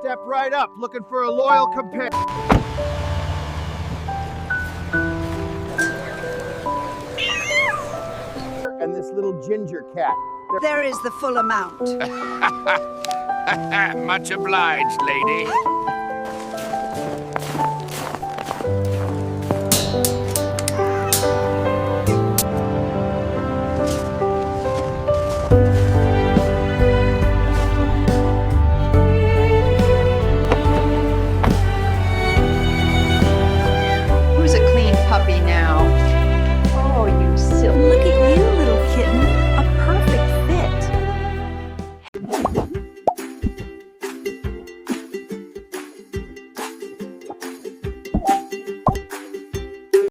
Step right up, looking for a loyal companion. And this little ginger cat. There is the full amount. Much obliged, lady.